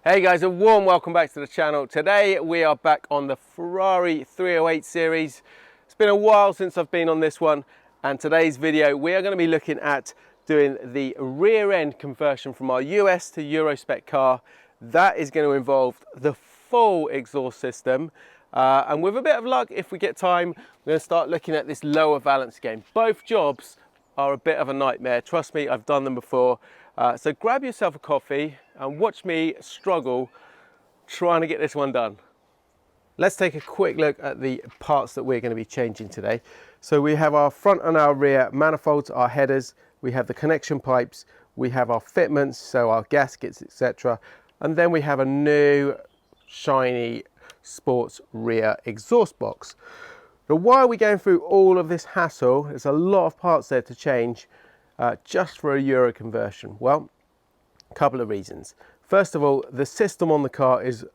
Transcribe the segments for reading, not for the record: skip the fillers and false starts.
Hey guys, a warm welcome back to the channel. Today we are back on the Ferrari 308 series. It's been a while since I've been on this one, and today's video we are going to be looking at doing the rear end conversion from our US to Euro spec car. That is going to involve the full exhaust system, and with a bit of luck, if we get time, we're going to start looking at this lower valance again. Both jobs are a bit of a nightmare. Trust me, I've done them before. So grab yourself a coffee and watch me struggle trying to get this one done. Let's take a quick look at the parts that we're going to be changing today. So we have our front and our rear manifolds, our headers, we have the connection pipes, we have our fitments, so our gaskets, etc. And then we have a new shiny sports rear exhaust box. Now, why are we going through all of this hassle? There's a lot of parts there to change. Just for a Euro conversion? Well, a couple of reasons. First of all, the system on the car is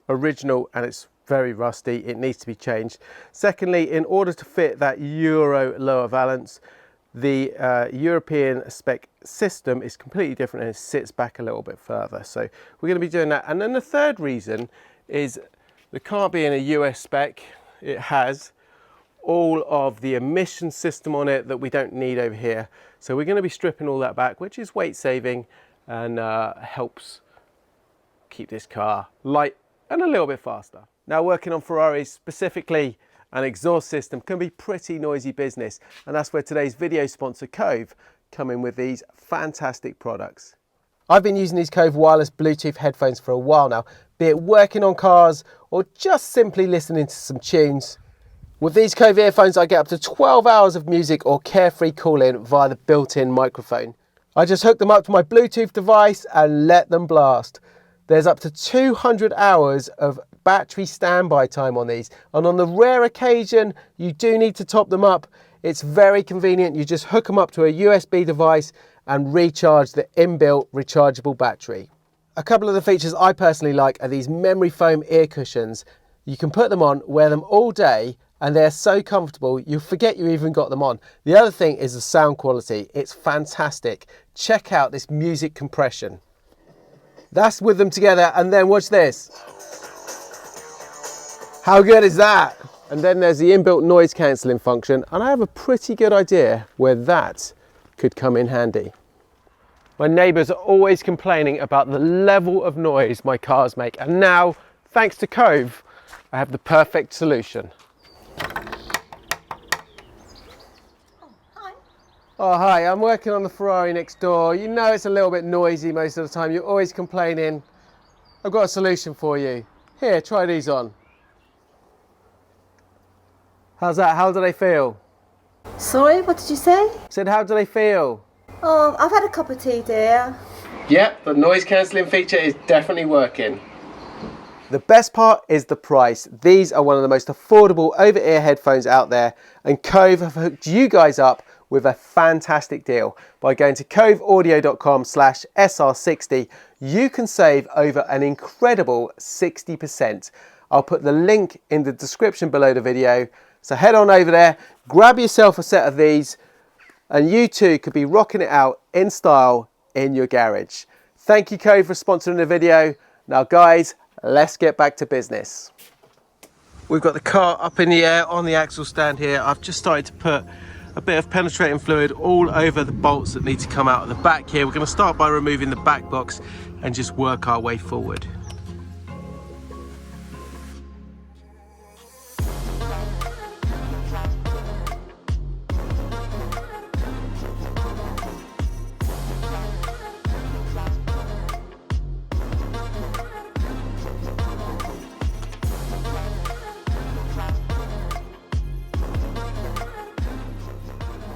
original and it's very rusty. It needs to be changed. Secondly, in order to fit that Euro lower valance, the European spec system is completely different and it sits back a little bit further. So we're going to be doing that. And then the third reason is the car being a US spec, it has all of the emission system on it that we don't need over here. So we're going to be stripping all that back, which is weight saving and helps keep this car light and a little bit faster. Now, working on Ferraris, specifically an exhaust system, can be pretty noisy business, and that's where today's video sponsor Cove come in with these fantastic products. I've been using these Cove wireless Bluetooth headphones for a while now, be it working on cars or just simply listening to some tunes. With these Cove earphones, I get up to 12 hours of music or carefree call-in via the built-in microphone. I just hook them up to my Bluetooth device and let them blast. There's up to 200 hours of battery standby time on these, and on the rare occasion you do need to top them up, it's very convenient. You just hook them up to a USB device and recharge the inbuilt rechargeable battery. A couple of the features I personally like are these memory foam ear cushions. You can put them on, wear them all day, and they're so comfortable you forget you even got them on. The other thing is the sound quality. It's fantastic. Check out this music compression. That's with them together, and then watch this. How good is that? And then there's the inbuilt noise cancelling function, and I have a pretty good idea where that could come in handy. My neighbours are always complaining about the level of noise my cars make, and now, thanks to Cove, I have the perfect solution. Oh, hi, I'm working on the Ferrari next door. You know it's a little bit noisy most of the time. You're always complaining. I've got a solution for you. Here, try these on. How's that? How do they feel? Sorry, what did you say? I said, how do they feel? Oh, I've had a cup of tea, dear. Yep, the noise cancelling feature is definitely working. The best part is the price. These are one of the most affordable over-ear headphones out there, and Cove have hooked you guys up with a fantastic deal. By going to coveaudio.com/SR60, you can save over an incredible 60%. I'll put the link in the description below the video, so head on over there, grab yourself a set of these, and you too could be rocking it out in style in your garage. Thank you, Cove, for sponsoring the video. Now guys, let's get back to business. We've got the car up in the air on the axle stand here. I've just started to put a bit of penetrating fluid all over the bolts that need to come out of the back here. We're going to start by removing the back box and just work our way forward.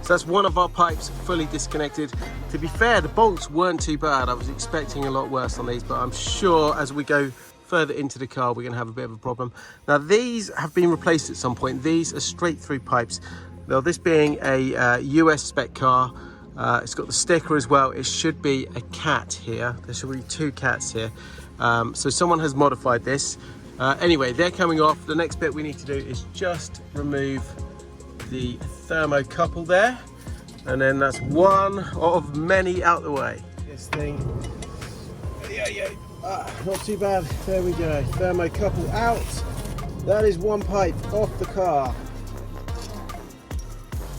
So that's one of our pipes fully disconnected. To be fair, the bolts weren't too bad. I was expecting a lot worse on these, but I'm sure as we go further into the car, we're gonna have a bit of a problem. Now these have been replaced at some point. These are straight through pipes. Now this being a US spec car, it's got the sticker as well. It should be a cat here. There should be two cats here. So someone has modified this. Anyway, they're coming off. The next bit we need to do is just remove the thermocouple there, and then that's one of many out the way. This thing, Not too bad. There we go. Thermocouple out. That is one pipe off the car.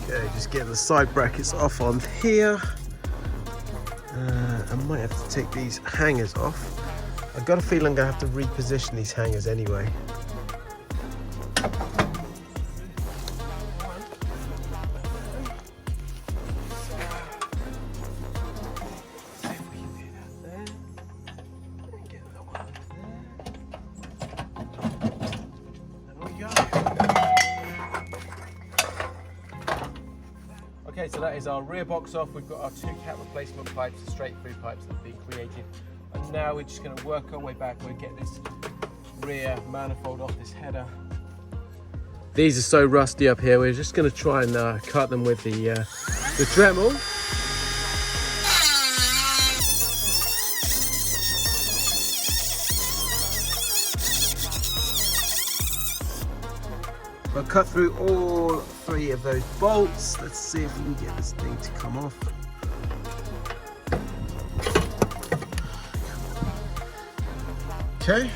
Okay, just getting the side brackets off on here. I might have to take these hangers off. I've got a feeling I'm going to have to reposition these hangers anyway. Okay, so that is our rear box off. We've got our 2 cat replacement pipes, the straight through pipes that have been created. And now we're just going to work our way back. We'll get this rear manifold off this header. These are so rusty up here. We're just going to try and cut them with the Dremel. I'll cut through all 3 of those bolts. Let's see if we can get this thing to come off. Okay,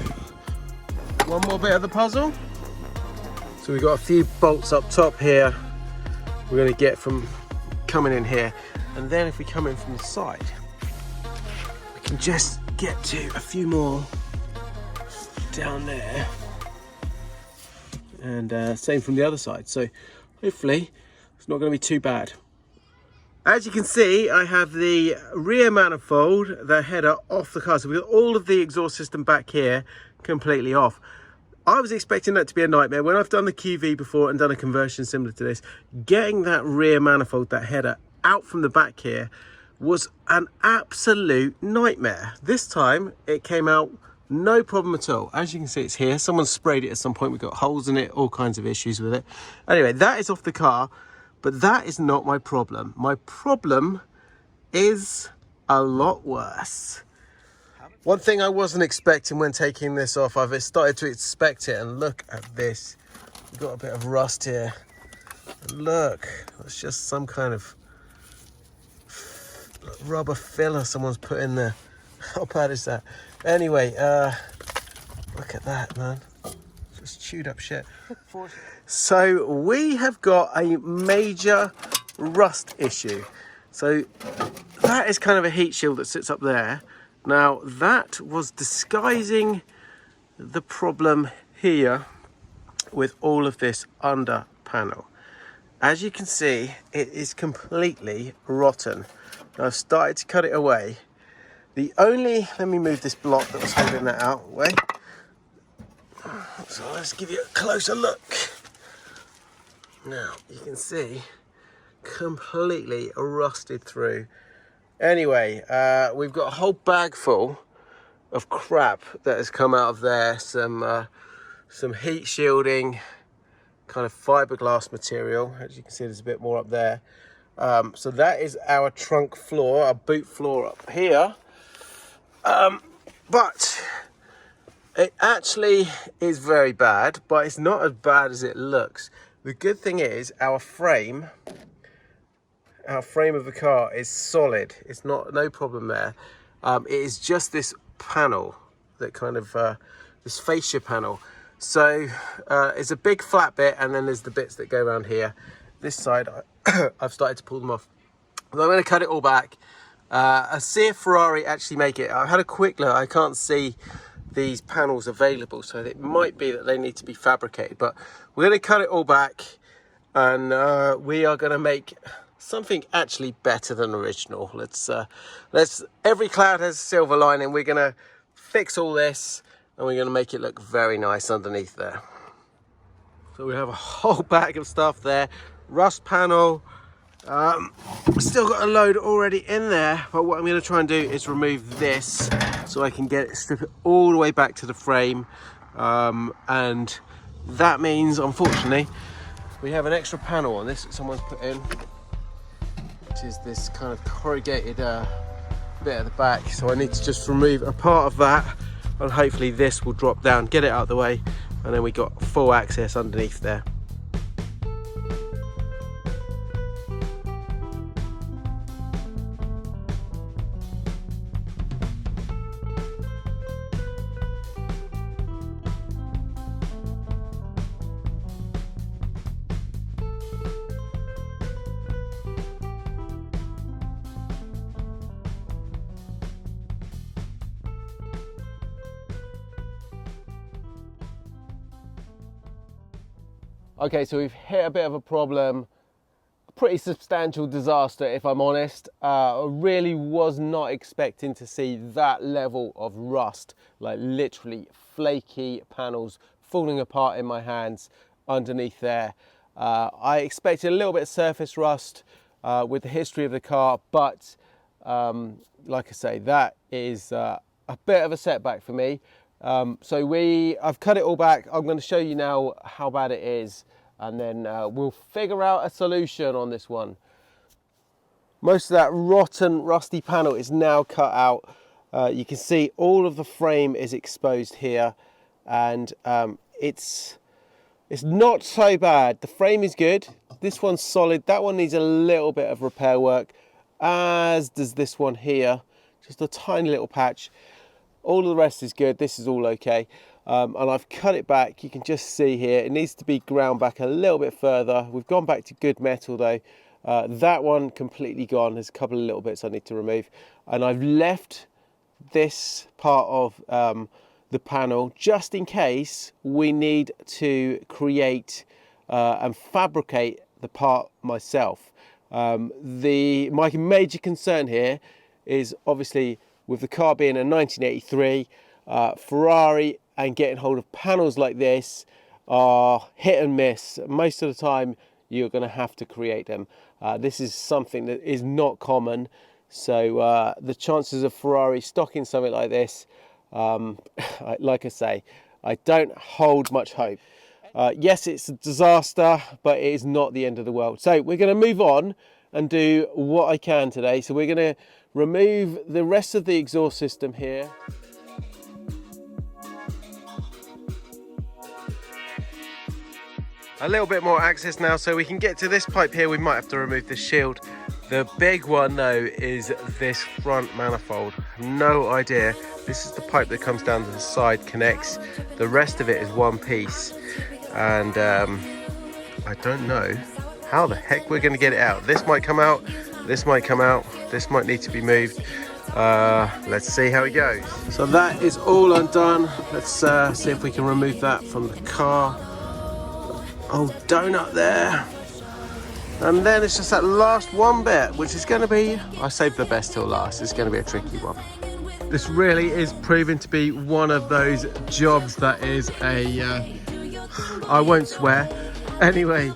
one more bit of the puzzle. So we've got a few bolts up top here. We're going to get from coming in here. And then if we come in from the side, we can just get to a few more down there. And same from the other side, so hopefully it's not going to be too bad. As you can see, I have the rear manifold, the header off the car, so we've got all of the exhaust system back here completely off. I was expecting that to be a nightmare. When I've done the QV before and done a conversion similar to this, getting that rear manifold, that header out from the back here was an absolute nightmare. This time it came out no problem at all. As you can see, it's here. Someone sprayed it at some point. We've got holes in it, all kinds of issues with it. Anyway, that is off the car, but that is not my problem. My problem is a lot worse. One thing I wasn't expecting when taking this off, I've started to expect it, and look at this. We've got a bit of rust here. Look, it's just some kind of rubber filler someone's put in there. How bad is that? Anyway, look at that, man. Just chewed up shit. So we have got a major rust issue. So that is kind of a heat shield that sits up there. Now that was disguising the problem here with all of this under panel. As you can see, it is completely rotten. Now I've started to cut it away. Let me move this block that was holding that out away. So let's give you a closer look. Now you can see completely rusted through. Anyway, we've got a whole bag full of crap that has come out of there. Some heat shielding, kind of fiberglass material. As you can see, there's a bit more up there. So that is our trunk floor, our boot floor up here. But it actually is very bad, but it's not as bad as it looks. The good thing is our frame of the car is solid. It's no problem there. It is just this panel that kind of, this fascia panel. So it's a big flat bit, and then there's the bits that go around here. This side, I've started to pull them off. But I'm going to cut it all back. I see if Ferrari actually make it. I had a quick look. I can't see these panels available, so it might be that they need to be fabricated. But we're going to cut it all back, and we are going to make something actually better than original. Let's every cloud has a silver lining. We're going to fix all this, and we're going to make it look very nice underneath there. So we have a whole bag of stuff there. Rust panel. Still got a load already in there, but what I'm going to try and do is remove this so I can strip it all the way back to the frame, and that means, unfortunately, we have an extra panel on this that someone's put in, which is this kind of corrugated bit at the back. So I need to just remove a part of that, and hopefully this will drop down, get it out of the way, and then we got full access underneath there. Okay, so we've hit a bit of a problem, a pretty substantial disaster if I'm honest. I really was not expecting to see that level of rust, like literally flaky panels falling apart in my hands underneath there. I expected a little bit of surface rust with the history of the car, but like I say, that is a bit of a setback for me. So I've cut it all back. I'm going to show you now how bad it is, and then we'll figure out a solution on this one. Most of that rotten, rusty panel is now cut out. You can see all of the frame is exposed here, and it's not so bad. The frame is good. This one's solid. That one needs a little bit of repair work, as does this one here. Just a tiny little patch. All of the rest is good. This is all okay. And I've cut it back. You can just see here, it needs to be ground back a little bit further. We've gone back to good metal though. That one completely gone. There's a couple of little bits I need to remove. And I've left this part of the panel just in case we need to create and fabricate the part myself. My major concern here is obviously with the car being a 1983 Ferrari, and getting hold of panels like this are hit and miss. Most of the time you're going to have to create them. This is something that is not common, so the chances of Ferrari stocking something like this, like I say, I don't hold much hope. Yes, it's a disaster, but it is not the end of the world. So we're going to move on and do what I can today. So we're going to remove the rest of the exhaust system here. A little bit more access now, so we can get to this pipe here. We might have to remove the shield. The big one though is this front manifold. No idea. This is the pipe that comes down to the side, connects. The rest of it is one piece, and I don't know how the heck we're going to get it out. This might come out, this might come out, this might need to be moved. Let's see how it goes. So that is all undone. Let's see if we can remove that from the car. Old donut there, and then it's just that last one bit, which is going to be, I saved the best till last. It's going to be a tricky one. This really is proving to be one of those jobs that is I won't swear. Anyway,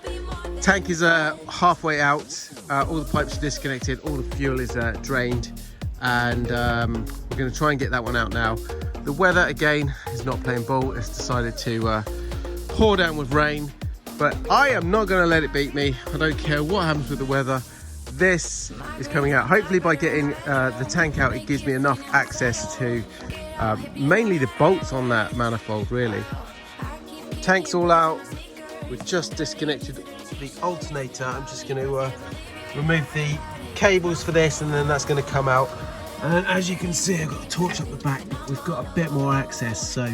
tank is halfway out. All the pipes are disconnected, all the fuel is drained, and we're going to try and get that one out now. The weather again is not playing ball. It's decided to pour down with rain. But I am not going to let it beat me. I don't care what happens with the weather. This is coming out. Hopefully by getting the tank out, it gives me enough access to mainly the bolts on that manifold, really. Tank's all out. We've just disconnected the alternator. I'm just going to remove the cables for this, and then that's going to come out. And as you can see, I've got a torch up the back. We've got a bit more access, so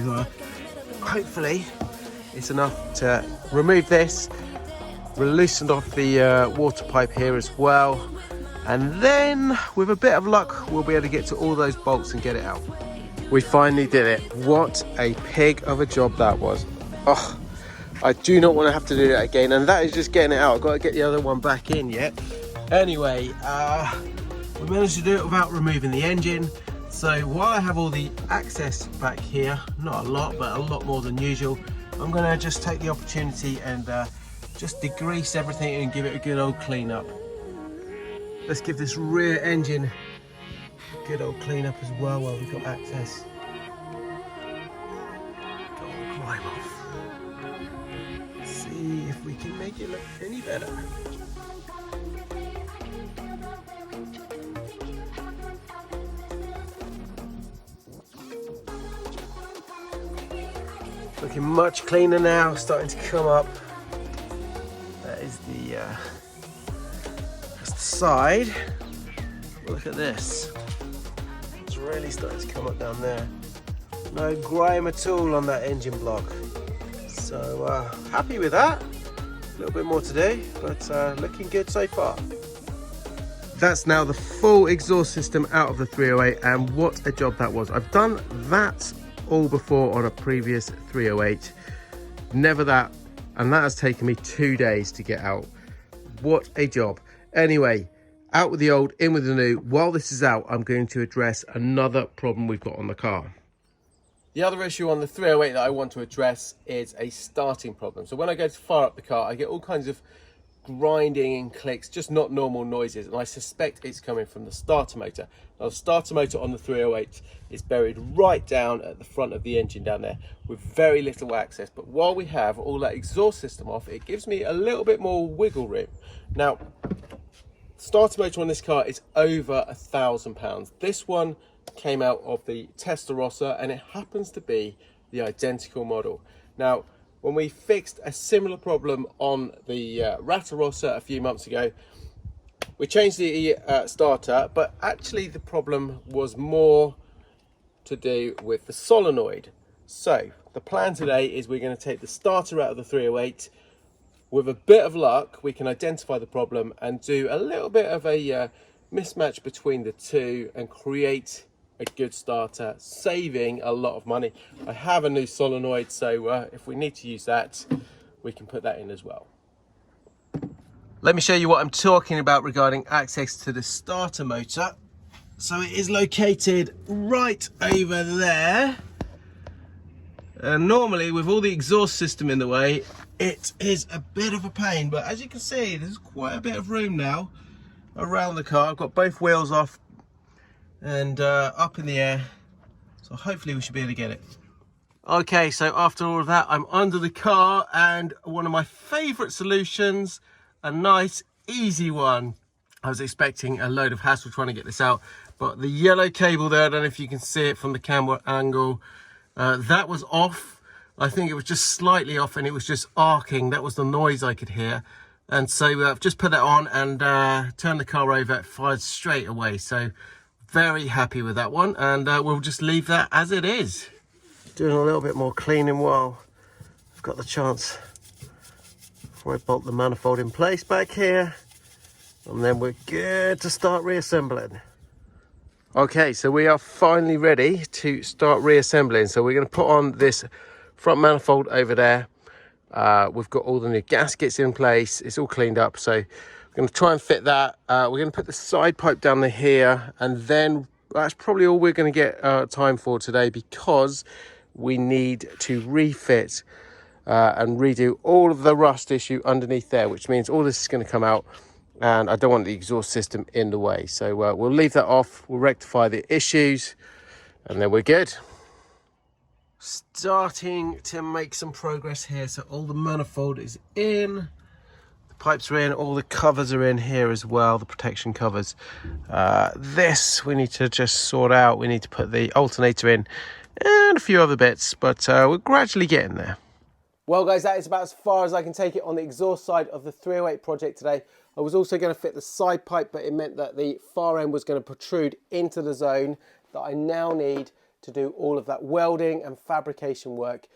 hopefully it's enough to remove this. We're loosened off the water pipe here as well, and then with a bit of luck we'll be able to get to all those bolts and get it out. We finally did it. What a pig of a job that was. Oh, I do not want to have to do that again, and that is just getting it out. I've got to get the other one back in yet. Anyway, we managed to do it without removing the engine. So while I have all the access back here, not a lot, but a lot more than usual, I'm going to just take the opportunity and just degrease everything and give it a good old clean up. Let's give this rear engine a good old clean up as well while we've got access. Get all the grime off. See if we can make it look any better. Looking much cleaner now, starting to come up. That is that's the side. Look at this. It's really starting to come up down there. No grime at all on that engine block. So happy with that. A little bit more to do, but looking good so far. That's now the full exhaust system out of the 308, and what a job that was. I've done that all before on a previous 308. Never that and that has taken me 2 days to get out. What a job. Anyway, out with the old, in with the new. While this is out, I'm going to address another problem we've got on the car. The other issue on the 308 that I want to address is a starting problem. So when I go to fire up the car, I get all kinds of grinding and clicks, just not normal noises, and I suspect it's coming from the starter motor. Now, the starter motor on the 308 is buried right down at the front of the engine down there with very little access, but while we have all that exhaust system off, it gives me a little bit more wiggle room. Now, starter motor on this car is over £1,000. This one came out of the Ratarossa, and it happens to be the identical model. Now, when we fixed a similar problem on the Ratarossa a few months ago, we changed the starter, but actually the problem was more to do with the solenoid. So the plan today is we're going to take the starter out of the 308. With a bit of luck, we can identify the problem and do a little bit of a mismatch between the two and create a good starter, saving a lot of money. I have a new solenoid, so if we need to use that, we can put that in as well. Let me show you what I'm talking about regarding access to the starter motor. So it is located right over there. And normally, with all the exhaust system in the way, it is a bit of a pain, but as you can see, there's quite a bit of room now around the car. I've got both wheels off and up in the air, so hopefully we should be able to get it. Okay, so after all of that, I'm under the car, and one of my favorite solutions, a nice easy one. I was expecting a load of hassle trying to get this out, but the yellow cable there, I don't know if you can see it from the camera angle, that was off. I think it was just slightly off, and it was just arcing. That was the noise I could hear. And so I've just put that on and turned the car over. It fired straight away, so very happy with that one, and we'll just leave that as it is. Doing a little bit more cleaning while I've got the chance before I bolt the manifold in place back here, and then we're good to start reassembling. Okay, so we are finally ready to start reassembling. So we're going to put on this front manifold over there. We've got all the new gaskets in place. It's all cleaned up, so we're going to try and fit that. We're going to put the side pipe down here, and then that's probably all we're going to get time for today, because we need to refit and redo all of the rust issue underneath there, which means all this is going to come out, and I don't want the exhaust system in the way. So we'll leave that off, we'll rectify the issues, and then we're good. Starting to make some progress here. So all the manifold is in, the pipes are in, all the covers are in here as well, the protection covers. This we need to just sort out. We need to put the alternator in and a few other bits, but we're gradually getting there. Well guys, that is about as far as I can take it on the exhaust side of the 308 project today. I was also going to fit the side pipe, but it meant that the far end was going to protrude into the zone that I now need to do all of that welding and fabrication work.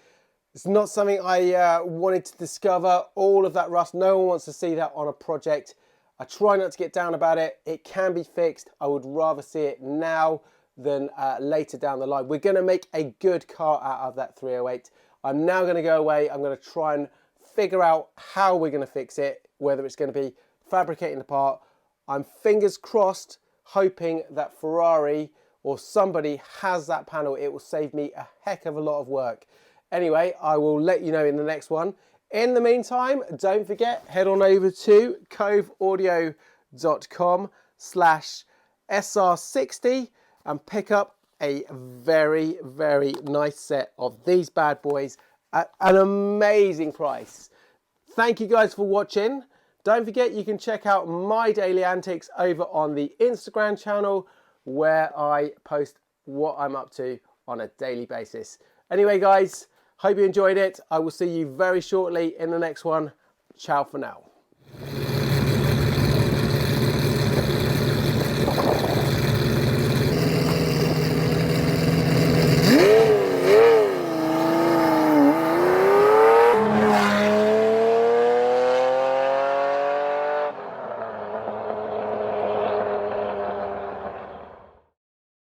It's not something I wanted to discover, all of that rust. No one wants to see that on a project. I try not to get down about it. It can be fixed. I would rather see it now than later down the line. We're going to make a good car out of that 308. I'm now going to go away. I'm going to try and figure out how we're going to fix it, whether it's going to be fabricating the part. I'm fingers crossed, hoping that Ferrari or somebody has that panel. It will save me a heck of a lot of work. Anyway, I will let you know in the next one. In the meantime, don't forget, head on over to coveaudio.com/SR60 and pick up a very, very nice set of these bad boys at an amazing price. Thank you guys for watching. Don't forget, you can check out my daily antics over on the Instagram channel, where I post what I'm up to on a daily basis. Anyway guys, hope you enjoyed it. I will see you very shortly in the next one. Ciao for now.